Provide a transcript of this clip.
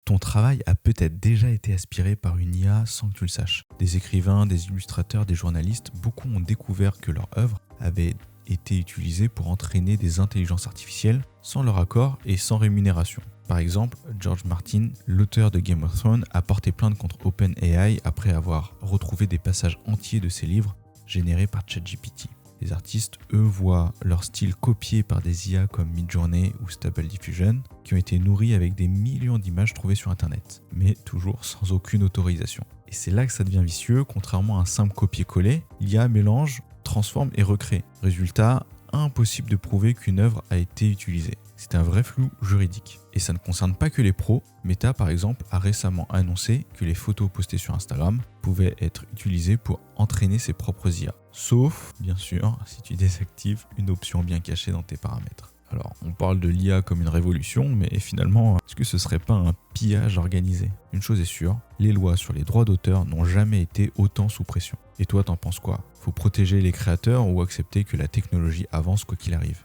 Ton travail a peut-être déjà été aspiré par une IA sans que tu le saches. Des écrivains, des illustrateurs, des journalistes, beaucoup ont découvert que leur œuvre avait été utilisée pour entraîner des intelligences artificielles sans leur accord et sans rémunération. Par exemple, George Martin, l'auteur de Game of Thrones, a porté plainte contre OpenAI après avoir retrouvé des passages entiers de ses livres générés par ChatGPT. Les artistes, eux, voient leur style copié par des IA comme Midjourney ou Stable Diffusion, qui ont été nourris avec des millions d'images trouvées sur Internet, mais toujours sans aucune autorisation. Et c'est là que ça devient vicieux, contrairement à un simple copier-coller, l'IA mélange, transforme et recrée. Résultat, impossible de prouver qu'une œuvre a été utilisée. C'est un vrai flou juridique. Et ça ne concerne pas que les pros. Meta, par exemple, a récemment annoncé que les photos postées sur Instagram pouvaient être utilisées pour entraîner ses propres IA. Sauf, bien sûr, si tu désactives une option bien cachée dans tes paramètres. Alors, on parle de l'IA comme une révolution, mais finalement, est-ce que ce serait pas un pillage organisé ? Une chose est sûre, les lois sur les droits d'auteur n'ont jamais été autant sous pression. Et toi, t'en penses quoi ? Faut protéger les créateurs ou accepter que la technologie avance quoi qu'il arrive ?